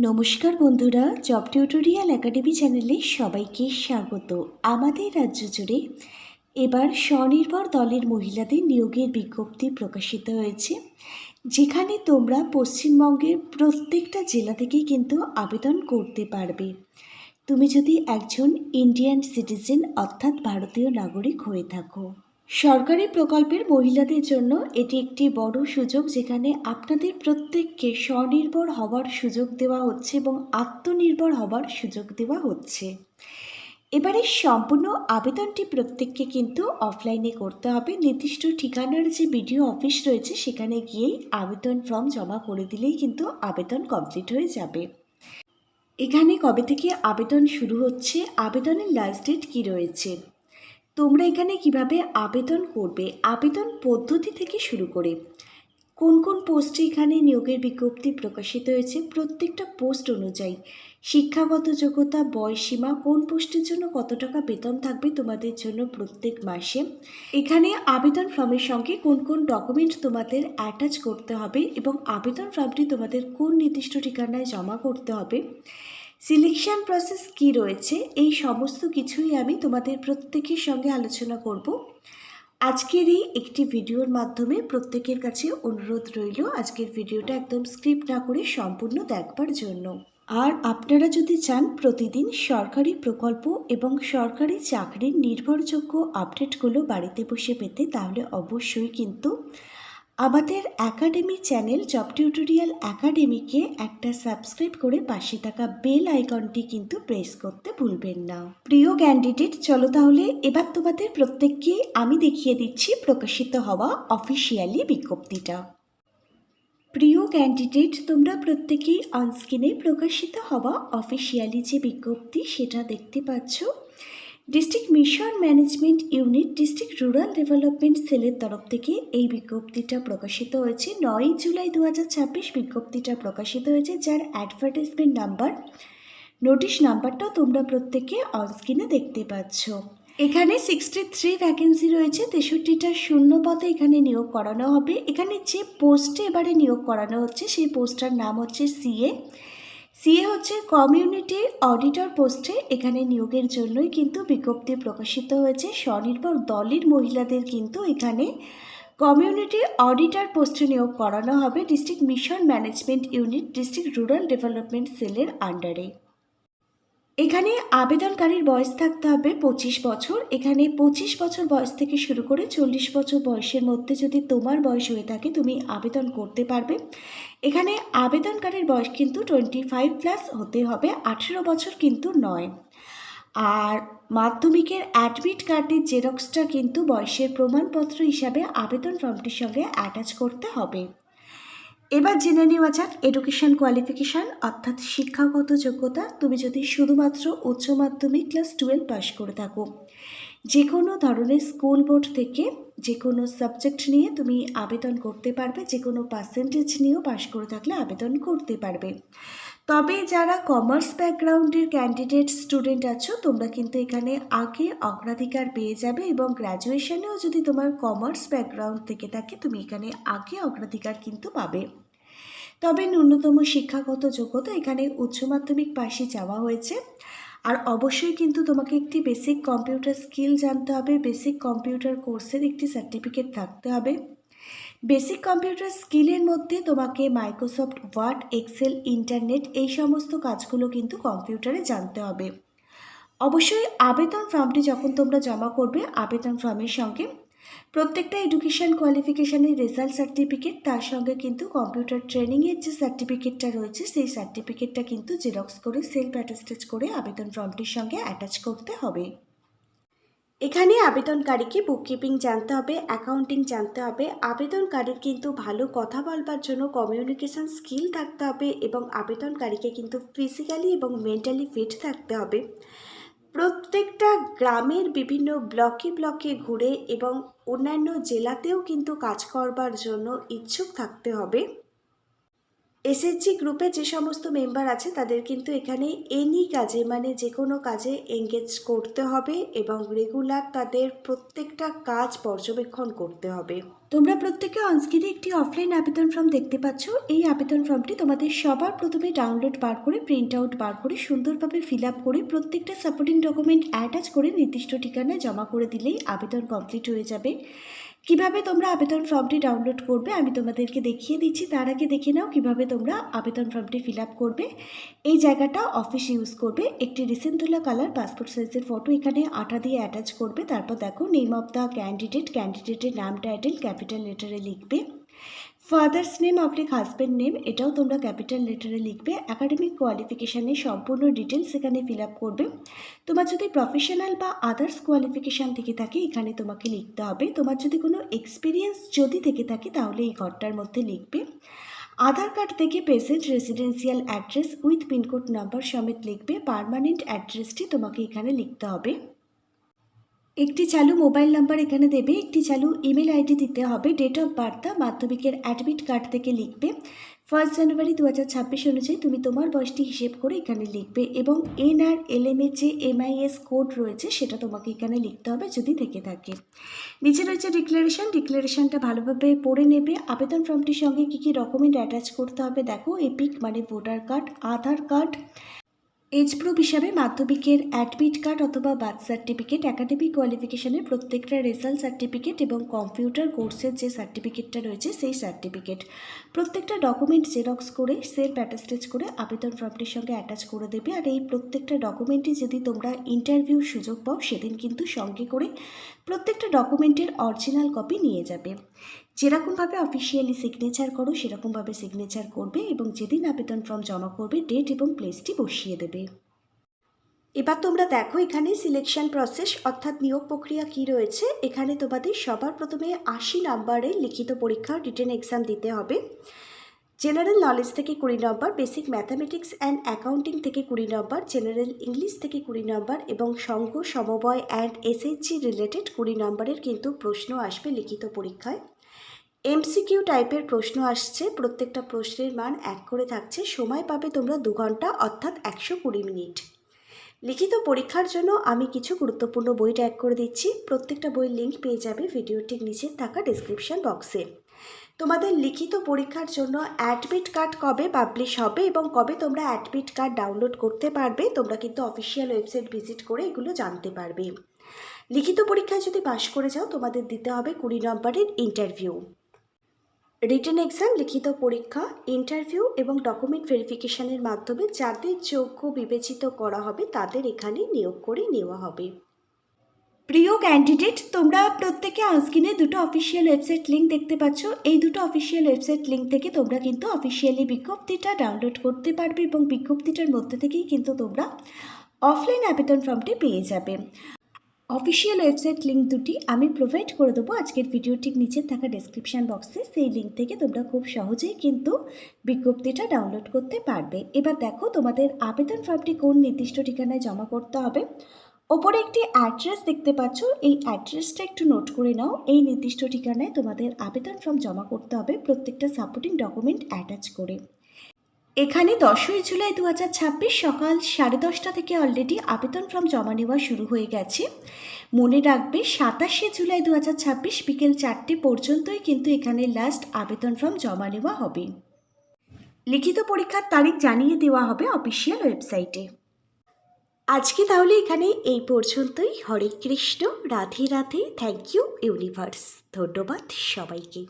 নমস্কার বন্ধুরা, job tutorial academy চ্যানেলে সবাইকে স্বাগত। আমাদের রাজ্য জুড়ে এবার স্বনির্ভর দলের মহিলাদের নিয়োগের বিজ্ঞপ্তি প্রকাশিত হয়েছে, যেখানে তোমরা পশ্চিমবঙ্গের প্রত্যেকটা জেলা থেকে কিন্তু আবেদন করতে পারবে। তুমি যদি একজন ইন্ডিয়ান সিটিজেন অর্থাৎ ভারতীয় নাগরিক হয়ে থাকো। সরকারি প্রকল্পের মহিলাদের জন্য এটি একটি বড় সুযোগ, যেখানে আপনাদের প্রত্যেককে স্বনির্ভর হওয়ার সুযোগ দেওয়া হচ্ছে এবং আত্মনির্ভর হওয়ার সুযোগ দেওয়া হচ্ছে। এবারে সম্পূর্ণ আবেদনটি প্রত্যেককে কিন্তু অফলাইনে করতে হবে। নির্দিষ্ট ঠিকানার যে বিডিও অফিস রয়েছে সেখানে গিয়েই আবেদন ফর্ম জমা করে দিলেই কিন্তু আবেদন কমপ্লিট হয়ে যাবে। এখানে কবে থেকে আবেদন শুরু হচ্ছে, আবেদনের লাস্ট ডেট কী রয়েছে, তোমরা এখানে কিভাবে আবেদন করবে, আবেদন পদ্ধতি থেকে শুরু করে কোন কোন পোস্টে এখানে নিয়োগের বিজ্ঞপ্তি প্রকাশিত হয়েছে, প্রত্যেকটা পোস্ট অনুযায়ী শিক্ষাগত যোগ্যতা, বয়সীমা, কোন পোস্টের জন্য কত টাকা বেতন থাকবে তোমাদের জন্য প্রত্যেক মাসে, এখানে আবেদন ফর্মের সঙ্গে কোন কোন ডকুমেন্ট তোমাদের অ্যাটাচ করতে হবে এবং আবেদন ফর্মটি তোমাদের কোন নির্দিষ্ট ঠিকানায় জমা করতে হবে, সিলেকশন প্রসেস কি রয়েছে, এই সমস্ত কিছুই আমি তোমাদের প্রত্যেকের সঙ্গে আলোচনা করব আজকের এই একটি ভিডিওর মাধ্যমে। প্রত্যেকের কাছে অনুরোধ রইল আজকের ভিডিওটা একদম স্ক্রিপ্ট না করে সম্পূর্ণ দেখবার জন্য। আর আপনারা যদি চান প্রতিদিন সরকারি প্রকল্প এবং সরকারি চাকরির নির্ভরযোগ্য আপডেটগুলো বাড়িতে বসে পেতে, তাহলে অবশ্যই কিন্তু আমাদের একাডেমি চ্যানেল জব টিউটোরিয়াল একাডেমিকে একটা সাবস্ক্রাইব করে পাশে থাকা বেল আইকনটি কিন্তু প্রেস করতে ভুলবেন না। প্রিয় ক্যান্ডিডেট, চলো তাহলে এবার তোমাদের প্রত্যেককে আমি দেখিয়ে দিচ্ছি প্রকাশিত হওয়া অফিসিয়ালি বিজ্ঞপ্তিটা। প্রিয় ক্যান্ডিডেট, তোমরা প্রত্যেকেই অনস্ক্রিনে প্রকাশিত হওয়া অফিসিয়ালি যে বিজ্ঞপ্তি সেটা দেখতে পাচ্ছ। District mission management unit, district rural development সেলের তরফ থেকে এই বিজ্ঞপ্তিটা প্রকাশিত হয়েছে। 9 জুলাই 2026 বিজ্ঞপ্তিটা প্রকাশিত হয়েছে, যার অ্যাডভার্টাইজমেন্ট নাম্বার, নোটিশ নাম্বারটাও তোমরা প্রত্যেকে অনস্ক্রিনে দেখতে পাচ্ছ। এখানে 63 ভ্যাকেন্সি রয়েছে, 63টা শূন্য পদে এখানে নিয়োগ করানো হবে। এখানে যে পোস্টে এবারে নিয়োগ করানো হচ্ছে সেই পোস্টটার নাম হচ্ছে সিএ হচ্ছে কমিউনিটি অডিটর পোস্টে এখানে নিয়োগের জন্যই কিন্তু বিজ্ঞপ্তি প্রকাশিত হয়েছে। স্বনির্ভর দলের মহিলাদের কিন্তু এখানে কমিউনিটি অডিটর পোস্টে নিয়োগ করানো হবে district mission management unit, district rural development সেলের আন্ডারে। এখানে আবেদনকারীর বয়স থাকতে হবে 25 বছর। এখানে 25 বছর বয়স থেকে শুরু করে 40 বছর বয়সের মধ্যে যদি তোমার বয়স হয়ে থাকে তুমি আবেদন করতে পারবে। এখানে আবেদনকারীর বয়স কিন্তু 25+ হতে হবে, 18 বছর কিন্তু নয়। আর মাধ্যমিকের অ্যাডমিট কার্ডের জেরক্সটা কিন্তু বয়সের প্রমাণপত্র হিসাবে আবেদন ফর্মটির সঙ্গে অ্যাটাচ করতে হবে। এবার জেনে নেওয়া যাক এডুকেশন কোয়ালিফিকেশান অর্থাৎ শিক্ষাগত যোগ্যতা। তুমি যদি শুধুমাত্র উচ্চ মাধ্যমিক ক্লাস 12 পাস করে থাকো, যে কোনো ধরনের স্কুল বোর্ড থেকে যে কোনো সাবজেক্ট নিয়ে তুমি আবেদন করতে পারবে, যে কোনো পার্সেন্টেজ নিয়েও পাস করে থাকলে আবেদন করতে পারবে। তবে যারা কমার্স ব্যাকগ্রাউন্ডের ক্যান্ডিডেট স্টুডেন্ট আছো, তোমরা কিন্তু এখানে আগে অগ্রাধিকার পেয়ে যাবে এবং গ্র্যাজুয়েশনেও যদি তোমার কমার্স ব্যাকগ্রাউন্ড থেকে থাকে তুমি এখানে আগে অগ্রাধিকার কিন্তু পাবে। তবে ন্যূনতম শিক্ষাগত যোগ্যতা এখানে উচ্চ মাধ্যমিক পাশে চাওয়া হয়েছে। আর অবশ্যই কিন্তু তোমাকে একটি বেসিক কম্পিউটার স্কিল জানতে হবে, বেসিক কম্পিউটার কোর্সের একটি সার্টিফিকেট থাকতে হবে। বেসিক কম্পিউটার স্কিলের মধ্যে তোমাকে মাইক্রোসফট ওয়ার্ড, এক্সেল, ইন্টারনেট এই সমস্ত কাজগুলো কিন্তু কম্পিউটারে জানতে হবে। অবশ্যই আবেদন ফর্মটি যখন তোমরা জমা করবে, আবেদন ফর্মের সঙ্গে প্রত্যেকটা এডুকেশন কোয়ালিফিকেশানের রেজাল্ট সার্টিফিকেট, তার সঙ্গে কিন্তু কম্পিউটার ট্রেনিংয়ের যে সার্টিফিকেটটা রয়েছে সেই সার্টিফিকেটটা কিন্তু জেরক্স করে সেলফ অ্যাটেস্টেড করে আবেদন ফর্মটির সঙ্গে অ্যাটাচ করতে হবে। এখানে আবেদনকারীকে বুককিপিং জানতে হবে, অ্যাকাউন্টিং জানতে হবে। আবেদনকারীর কিন্তু ভালো কথা বলবার জন্য কমিউনিকেশান স্কিল থাকতে হবে এবং আবেদনকারীকে কিন্তু ফিজিক্যালি এবং মেন্টালি ফিট থাকতে হবে। প্রত্যেকটা গ্রামের বিভিন্ন ব্লকে ব্লকে ঘুরে এবং অন্যান্য জেলাতেও কিন্তু কাজ করবার জন্য ইচ্ছুক থাকতে হবে। এসএইচজি গ্রুপে যে সমস্ত মেম্বার আছে তাদের কিন্তু এখানে এনি কাজে মানে যে কোনো কাজে এঙ্গেজ করতে হবে এবং রেগুলার তাদের প্রত্যেকটা কাজ পর্যবেক্ষণ করতে হবে। তোমরা প্রত্যেকে অনস্ক্রিনে একটি অফলাইন আবেদন ফর্ম দেখতে পাচ্ছ। এই আবেদন ফর্মটি তোমাদের সবার প্রথমে ডাউনলোড বার করে প্রিন্ট আউট বার করে সুন্দরভাবে ফিল আপ করে প্রত্যেকটা সাপোর্টিং ডকুমেন্ট অ্যাটাচ করে নির্দিষ্ট ঠিকানায় জমা করে দিলেই আবেদন কমপ্লিট হয়ে যাবে। কিভাবে তোমরা আবেদন ফর্মটি ডাউনলোড করবে আমি তোমাদেরকে দেখিয়ে দিচ্ছি। তার আগে দেখে নাও কিভাবে তোমরা আবেদন ফর্মটি ফিল আপ করবে। এই জায়গাটা অফিস ইউজ করবে। একটি রিসেন্ট তোলা কালার পাসপোর্ট সাইজের ফটো এখানে আঠা দিয়ে অ্যাটাচ করবে। তারপর দেখো নেম অফ দ্য ক্যান্ডিডেটের নাম টাইটেল ক্যাপিটাল লেটারে লিখবে। Father's name oblique husband name এটাও তোমরা ক্যাপিটাল লেটারে লিখবে। একাডেমিক কোয়ালিফিকেশানের সম্পূর্ণ ডিটেলস এখানে ফিল আপ করবে। তোমার যদি প্রফেশনাল বা আদার্স কোয়ালিফিকেশান থেকে থাকে এখানে তোমাকে লিখতে হবে। তোমার যদি কোনো এক্সপিরিয়েন্স যদি থেকে থাকে তাহলে এই ঘরটার মধ্যে লিখবে। আধার কার্ড থেকে present residential address with pincode number সমেত লিখবে। পার্মানেন্ট অ্যাড্রেসটি তোমাকে এখানে লিখতে হবে। একটি চালু মোবাইল নাম্বার এখানে দেবে, একটি চালু ইমেল আইডি দিতে হবে। ডেট অফ বার্থ মাধ্যমিকের অ্যাডমিট কার্ড থেকে লিখবে। 1 জানুয়ারি 2026 অনুযায়ী তুমি তোমার বয়সটি হিসেব করে এখানে লিখবে এবং এনআর এলএমএ যে এমআইএস কোড রয়েছে সেটা তোমাকে এখানে লিখতে হবে যদি থেকে থাকে। নিচে রয়েছে ডিক্লারেশনটা ভালোভাবে পড়ে নেবে। আবেদন ফর্মটির সঙ্গে কী কী ডকুমেন্ট অ্যাটাচ করতে হবে দেখো। এপিক মানে ভোটার কার্ড, আধার কার্ড, এজ প্রুফ হিসাবে মাধ্যমিকের অ্যাডমিট কার্ড অথবা বার্থ সার্টিফিকেট, একাডেমিক কোয়ালিফিকেশানের প্রত্যেকটা রেজাল্ট সার্টিফিকেট এবং কম্পিউটার কোর্সের যে সার্টিফিকেটটা রয়েছে সেই সার্টিফিকেট প্রত্যেকটা ডকুমেন্ট জেরক্স করে সেলফ অ্যাটাস্টেজ করে আবেদন ফর্মটির সঙ্গে অ্যাটাচ করে দেবে। আর এই প্রত্যেকটা ডকুমেন্টই যদি তোমরা ইন্টারভিউর সুযোগ পাও সেদিন কিন্তু সঙ্গে করে প্রত্যেকটা ডকুমেন্টের অরিজিনাল কপি নিয়ে যাবে। যেরকমভাবে অফিসিয়ালি সিগনেচার করো সেরকমভাবে সিগনেচার করবে এবং যেদিন আবেদন ফর্ম জমা করবে ডেট এবং প্লেসটি বসিয়ে দেবে। এবার তোমরা দেখো এখানে সিলেকশন প্রসেস অর্থাৎ নিয়োগ প্রক্রিয়া কি রয়েছে। এখানে তোমাদের সবার প্রথমে 80 নম্বরের লিখিত পরীক্ষা রিটেন এক্সাম দিতে হবে। জেনারেল নলেজ থেকে 20 নম্বর, বেসিক ম্যাথামেটিক্স অ্যান্ড অ্যাকাউন্টিং থেকে 20 নম্বর, জেনারেল ইংলিশ থেকে 20 নম্বর এবং সংঘ সমবায় অ্যান্ড এসএইচজি রিলেটেড 20 নম্বরের কিন্তু প্রশ্ন আসবে লিখিত পরীক্ষায়। এমসিকিউ টাইপের প্রশ্ন আসছে, প্রত্যেকটা প্রশ্নের মান 1 করে থাকছে। সময় পাবে তোমরা 2 ঘন্টা অর্থাৎ 120 মিনিট। লিখিত পরীক্ষার জন্য আমি কিছু গুরুত্বপূর্ণ বই ট্যাগ করে দিচ্ছি। প্রত্যেকটা বইয়ের লিঙ্ক পেয়ে যাবে ভিডিওটির নিচে থাকা ডেসক্রিপশন বক্সে। তোমাদের লিখিত পরীক্ষার জন্য অ্যাডমিট কার্ড কবে পাবলিশ হবে এবং কবে তোমরা অ্যাডমিট কার্ড ডাউনলোড করতে পারবে তোমরা কিন্তু অফিসিয়াল ওয়েবসাইট ভিজিট করে এগুলো জানতে পারবে। লিখিত পরীক্ষায় যদি পাশ করে যাও তোমাদের দিতে হবে 20 নম্বরের ইন্টারভিউ। রিটেন এক্সাম, লিখিত পরীক্ষা, ইন্টারভিউ এবং ডকুমেন্ট ভেরিফিকেশনের মাধ্যমে যাদের যোগ্য বিবেচিত করা হবে তাদের এখানে নিয়োগ করে নেওয়া হবে। প্রিয় ক্যান্ডিডেট, তোমরা প্রত্যেকে অনস্ক্রিনে দুটো অফিসিয়াল ওয়েবসাইট লিঙ্ক দেখতে পাচ্ছ। এই দুটো অফিসিয়াল ওয়েবসাইট লিঙ্ক থেকে তোমরা কিন্তু অফিসিয়ালি বিজ্ঞপ্তিটা ডাউনলোড করতে পারবে এবং বিজ্ঞপ্তিটার মধ্যে থেকেই কিন্তু তোমরা অফলাইন আবেদন ফর্মটি পেয়ে যাবে। অফিসিয়াল ওয়েবসাইট লিঙ্ক দুটি আমি প্রোভাইড করে দেবো আজকের ভিডিওটির নিচে থাকা ডেসক্রিপশান বক্সে। সেই লিঙ্ক থেকে তোমরা খুব সহজেই কিন্তু বিজ্ঞপ্তিটা ডাউনলোড করতে পারবে। এবার দেখো তোমাদের আবেদন ফর্মটি কোন নির্দিষ্ট ঠিকানায় জমা করতে হবে। ওপরে একটি অ্যাড্রেস দেখতে পাচ্ছ, এই অ্যাড্রেসটা একটু নোট করে নাও। এই নির্দিষ্ট ঠিকানায় তোমাদের আবেদন ফর্ম জমা করতে হবে প্রত্যেকটা সাপোর্টিং ডকুমেন্ট অ্যাটাচ করে। এখানে 10ই জুলাই 2026 সকাল 10:30 থেকে অলরেডি আবেদন ফর্ম জমা নেওয়া শুরু হয়ে গেছে। মনে রাখবে 27শে জুলাই 2026 বিকেল 4টে পর্যন্তই কিন্তু এখানে লাস্ট আবেদন ফর্ম জমা নেওয়া হবে। লিখিত পরীক্ষার তারিখ জানিয়ে দেওয়া হবে অফিসিয়াল ওয়েবসাইটে। আজকে তাহলে এখানে এই পর্যন্তই। Hare Krishna, Radhe Radhe, thank you universe. ধন্যবাদ সবাইকে।